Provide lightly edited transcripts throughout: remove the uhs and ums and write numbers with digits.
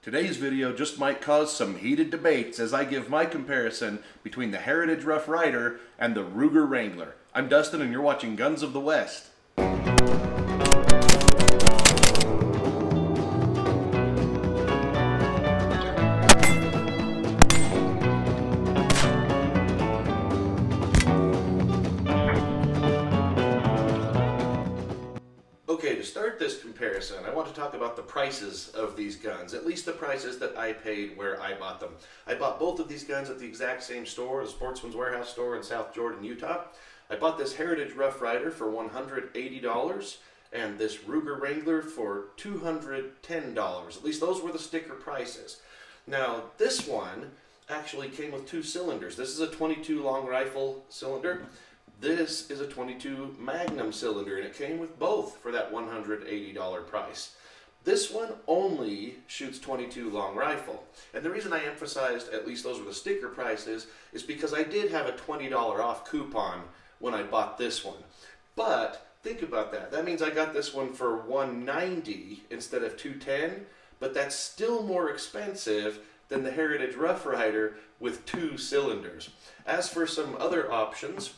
Today's video just might cause some heated debates as I give my comparison between the Heritage Rough Rider and the Ruger Wrangler. I'm Dustin and you're watching Guns of the West. Okay, to start this comparison, I want to talk about the prices of these guns, at least the prices that I paid where I bought them. I bought both of these guns at the exact same store, the Sportsman's Warehouse store in South Jordan, Utah. I bought this Heritage Rough Rider for $180 and this Ruger Wrangler for $210. At least those were the sticker prices. Now, this one actually came with two cylinders. This is a 22 long rifle cylinder. This is a 22 Magnum cylinder, and it came with both for that $180 price. This one only shoots 22 long rifle. And the reason I emphasized at least those were the sticker prices is because I did have a $20 off coupon when I bought this one. But think about that. That means I got this one for $190 instead of $210, but that's still more expensive than the Heritage Rough Rider with two cylinders. As for some other options,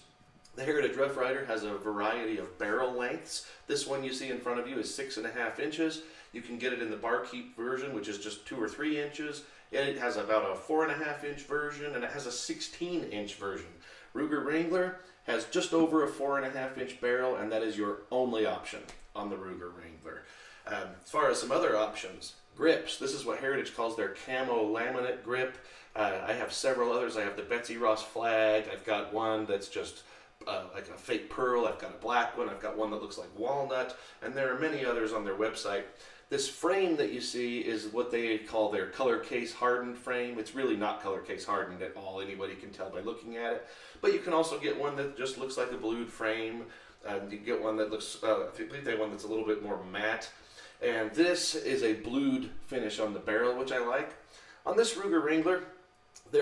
the Heritage Rough Rider has a variety of barrel lengths. This one you see in front of you is 6.5 inches. You can get it in the barkeep version, which is just 2 or 3 inches. And it has about a 4.5 inch version, and it has a 16-inch version. Ruger Wrangler has just over a 4.5 inch barrel, and that is your only option on the Ruger Wrangler. As far as some other options, grips. This is what Heritage calls their camo laminate grip. I have several others. I have the Betsy Ross flag. I've got one that's just like a fake pearl. I've got a black one. I've got one that looks like walnut, and there are many others on their website. This frame that you see is what they call their color case hardened frame. It's really not color case hardened at all. Anybody can tell by looking at it. But you can also get one that just looks like a blued frame. You can get one that looks, I believe they have one that's a little bit more matte. And this is a blued finish on the barrel, which I like. On this Ruger Wrangler,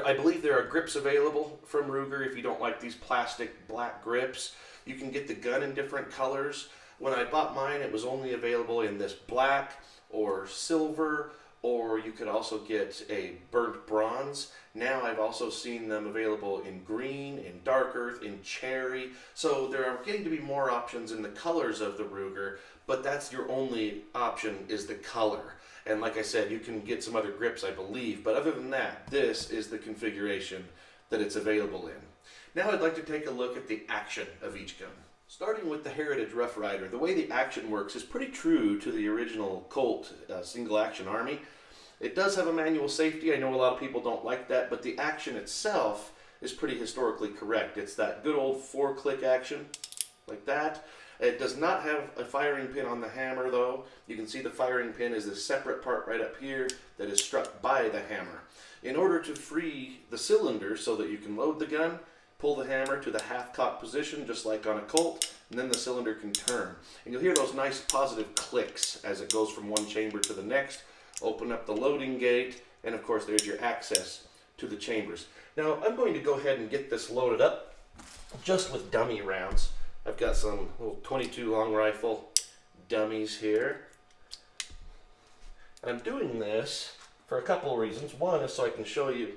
I believe there are grips available from Ruger if you don't like these plastic black grips. You can get the gun in different colors. When I bought mine, it was only available in this black or silver, or you could also get a burnt bronze. Now I've also seen them available in green, in dark earth, in cherry. So there are getting to be more options in the colors of the Ruger, but that's your only option is the color. And like I said, you can get some other grips, I believe. But other than that, this is the configuration that it's available in. Now I'd like to take a look at the action of each gun. Starting with the Heritage Rough Rider, the way the action works is pretty true to the original Colt single action Army. It does have a manual safety. I know a lot of people don't like that, but the action itself is pretty historically correct. It's that good old 4-click action, like that. It does not have a firing pin on the hammer though. You can see the firing pin is this separate part right up here that is struck by the hammer. In order to free the cylinder so that you can load the gun, pull the hammer to the half-cock position just like on a Colt, and then the cylinder can turn. And you'll hear those nice positive clicks as it goes from one chamber to the next. Open up the loading gate, and of course there's your access to the chambers. Now I'm going to go ahead and get this loaded up just with dummy rounds. I've got some little 22 long rifle dummies here. I'm doing this for a couple of reasons. One is so I can show you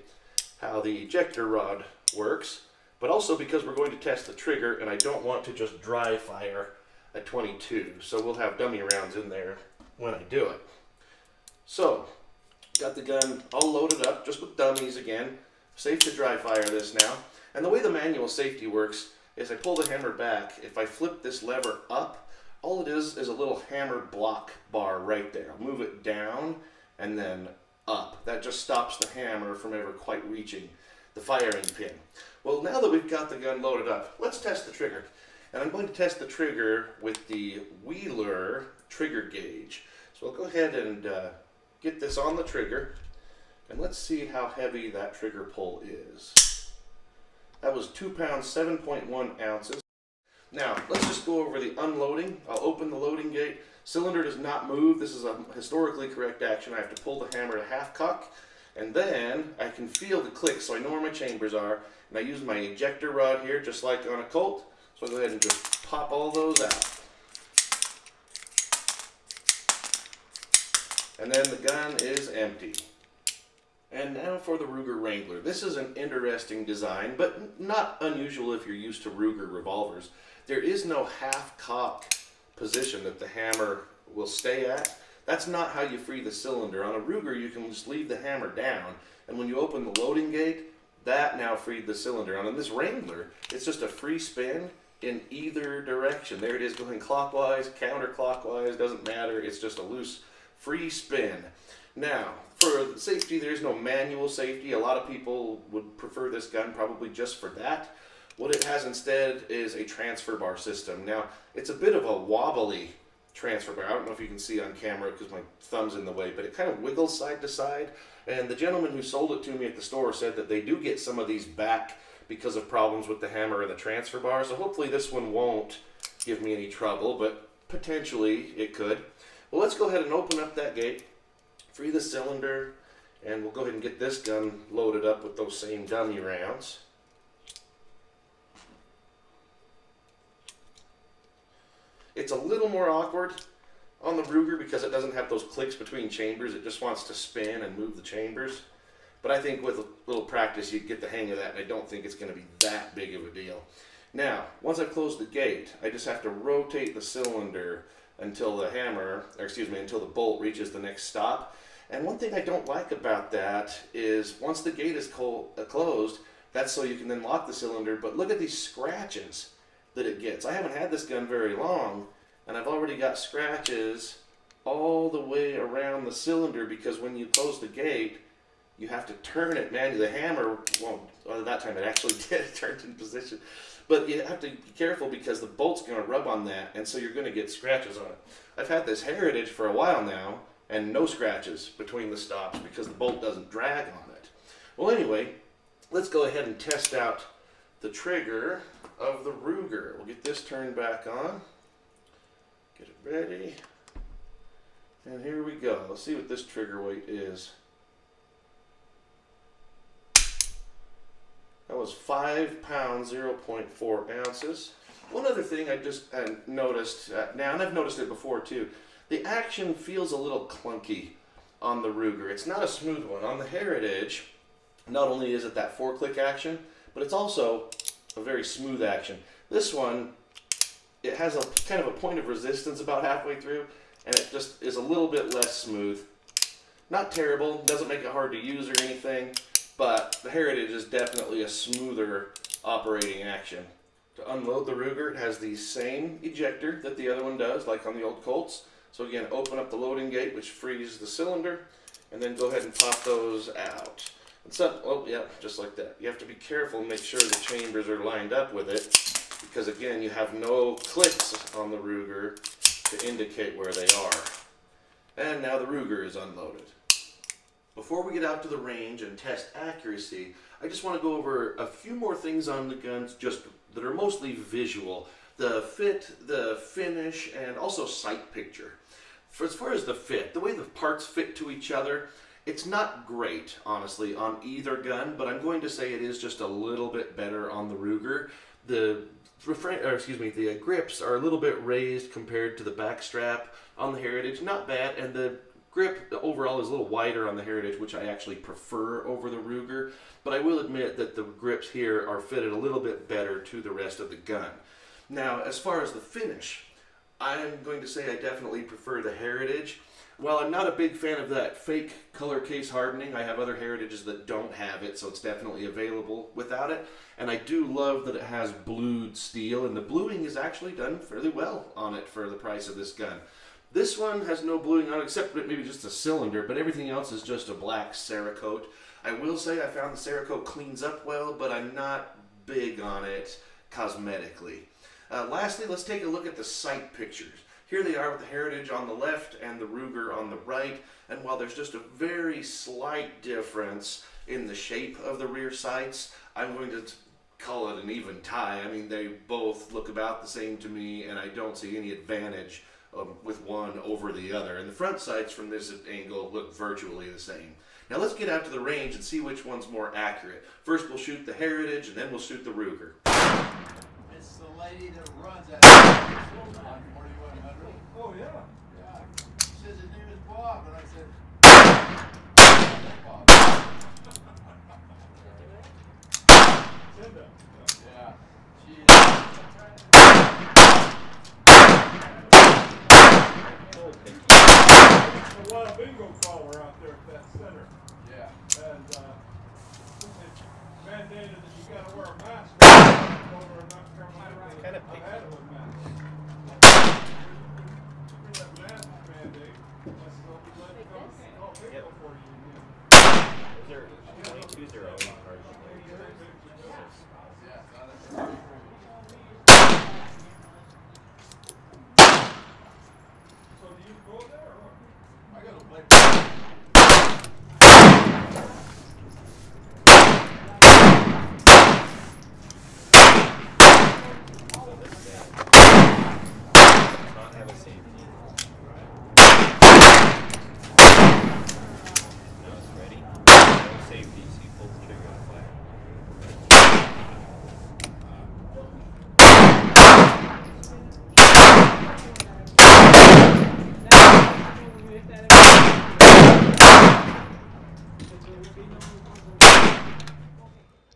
how the ejector rod works, but also because we're going to test the trigger and I don't want to just dry fire a 22. So we'll have dummy rounds in there when I do it. So, got the gun all loaded up just with dummies again. Safe to dry fire this now. And the way the manual safety works is I pull the hammer back. If I flip this lever up, all it is a little hammer block bar right there. I'll move it down and then up. That just stops the hammer from ever quite reaching the firing pin. Well, now that we've got the gun loaded up, let's test the trigger. And I'm going to test the trigger with the Wheeler trigger gauge. So I'll go ahead and get this on the trigger, and let's see how heavy that trigger pull is. That was 2 pounds, 7.1 ounces. Now, let's just go over the unloading. I'll open the loading gate. Cylinder does not move. This is a historically correct action. I have to pull the hammer to half cock, and then I can feel the clicks, so I know where my chambers are. And I use my ejector rod here, just like on a Colt. So I'll go ahead and just pop all those out. And then the gun is empty. And now for the Ruger Wrangler. This is an interesting design, but not unusual if you're used to Ruger revolvers. There is no half-cock position that the hammer will stay at. That's not how you free the cylinder. On a Ruger, you can just leave the hammer down, and when you open the loading gate, that now freed the cylinder. On this Wrangler, it's just a free spin in either direction. There it is going clockwise, counterclockwise, doesn't matter. It's just a loose, free spin. Now, for safety, there's no manual safety. A lot of people would prefer this gun probably just for that. What it has instead is a transfer bar system. Now, it's a bit of a wobbly transfer bar. I don't know if you can see on camera because my thumb's in the way, but it kind of wiggles side to side. And the gentleman who sold it to me at the store said that they do get some of these back because of problems with the hammer and the transfer bar. So hopefully this one won't give me any trouble, but potentially it could. Well, let's go ahead and open up that gate, free the cylinder, and we'll go ahead and get this gun loaded up with those same dummy rounds. It's a little more awkward on the Ruger because it doesn't have those clicks between chambers. It just wants to spin and move the chambers. But I think with a little practice you'd get the hang of that, and I don't think it's going to be that big of a deal. Now, once I close the gate, I just have to rotate the cylinder until the bolt reaches the next stop. And one thing I don't like about that is once the gate is closed, that's so you can then lock the cylinder, but look at these scratches that it gets. I haven't had this gun very long, and I've already got scratches all the way around the cylinder because when you close the gate, you have to turn it manually. The hammer won't, well, that time it actually did, it turned in position. But you have to be careful because the bolt's going to rub on that, and so you're going to get scratches on it. I've had this Heritage for a while now, and no scratches between the stops because the bolt doesn't drag on it. Well, anyway, let's go ahead and test out the trigger of the Ruger. We'll get this turned back on, get it ready, and here we go. Let's see what this trigger weight is. That was 5 pounds, 0.4 ounces. One other thing I just noticed now, and I've noticed it before too, the action feels a little clunky on the Ruger. It's not a smooth one. On the Heritage, not only is it that 4-click action, but it's also a very smooth action. This one, it has a kind of a point of resistance about halfway through, and it just is a little bit less smooth. Not terrible, doesn't make it hard to use or anything, but the Heritage is definitely a smoother operating action. To unload the Ruger, it has the same ejector that the other one does, like on the old Colts. So again, open up the loading gate, which frees the cylinder, and then go ahead and pop those out. Oh yeah, just like that. You have to be careful and make sure the chambers are lined up with it, because again, you have no clicks on the Ruger to indicate where they are. And now the Ruger is unloaded. Before we get out to the range and test accuracy, I just want to go over a few more things on the guns just that are mostly visual. The fit, the finish, and also sight picture. As far as the fit, the way the parts fit to each other, it's not great, honestly, on either gun, but I'm going to say it is just a little bit better on the Ruger. The grips are a little bit raised compared to the back strap on the Heritage. Not bad, and the grip overall is a little wider on the Heritage, which I actually prefer over the Ruger, but I will admit that the grips here are fitted a little bit better to the rest of the gun. Now, as far as the finish, I'm going to say I definitely prefer the Heritage. While I'm not a big fan of that fake color case hardening, I have other Heritages that don't have it, so it's definitely available without it. And I do love that it has blued steel, and the bluing is actually done fairly well on it for the price of this gun. This one has no bluing on it, except maybe just a cylinder, but everything else is just a black Cerakote. I will say I found the Cerakote cleans up well, but I'm not big on it cosmetically. Lastly, let's take a look at the sight pictures. Here they are with the Heritage on the left and the Ruger on the right, and while there's just a very slight difference in the shape of the rear sights, I'm going to call it an even tie. I mean, they both look about the same to me, and I don't see any advantage with one over the other. And the front sights from this angle look virtually the same. Now let's get out to the range and see which one's more accurate. First we'll shoot the Heritage, and then we'll shoot the Ruger. It's the lady that runs that on 4100. Oh, yeah. Yeah. She says his name is Bob. Bob, and I said, Bob. Cinda. Yeah. She is. There's a wild bingo caller out there at that center. Yeah. And it's mandated that you gotta wear a mask over and not come out. Kind of I've had it with masks. That mask mandate, that's the only way to go. Oh, Yep. before you. Those are 22s are always hard to make. Yeah. No, that's right. So do you go there or what? I gotta play. Not have a safety. Now it's ready. No safety, so you pull the trigger and fire.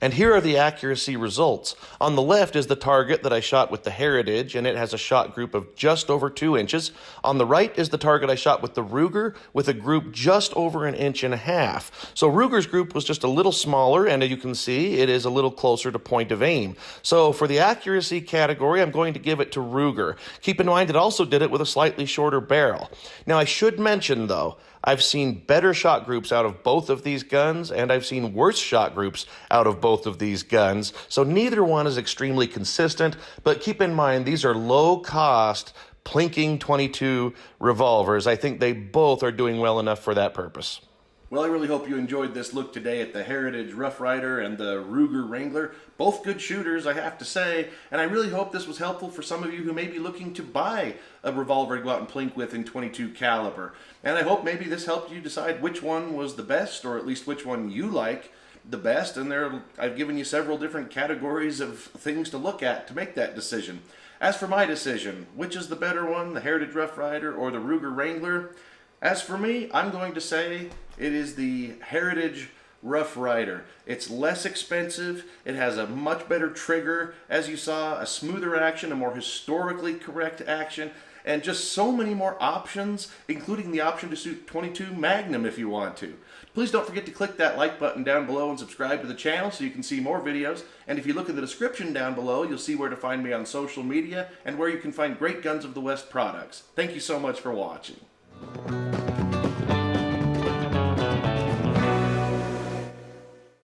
And here are the accuracy results. On the left is the target that I shot with the Heritage, and it has a shot group of just over 2 inches. On the right is the target I shot with the Ruger, with a group just over 1.5 inches. So Ruger's group was just a little smaller, and as you can see, it is a little closer to point of aim. So for the accuracy category, I'm going to give it to Ruger. Keep in mind, it also did it with a slightly shorter barrel. Now, I should mention, though, I've seen better shot groups out of both of these guns, and I've seen worse shot groups out of both of these guns. So neither one is extremely consistent, but keep in mind, these are low-cost, plinking .22 revolvers. I think they both are doing well enough for that purpose. Well, I really hope you enjoyed this look today at the Heritage Rough Rider and the Ruger Wrangler. Both good shooters, I have to say, and I really hope this was helpful for some of you who may be looking to buy a revolver to go out and plink with in .22 caliber. And I hope maybe this helped you decide which one was the best, or at least which one you like the best. And I've given you several different categories of things to look at to make that decision. As for my decision, which is the better one, the Heritage Rough Rider or the Ruger Wrangler? As for me, I'm going to say it is the Heritage Rough Rider. It's less expensive, it has a much better trigger, as you saw, a smoother action, a more historically correct action, and just so many more options, including the option to shoot .22 Magnum if you want to. Please don't forget to click that like button down below and subscribe to the channel so you can see more videos. And if you look in the description down below, you'll see where to find me on social media and where you can find great Guns of the West products. Thank you so much for watching.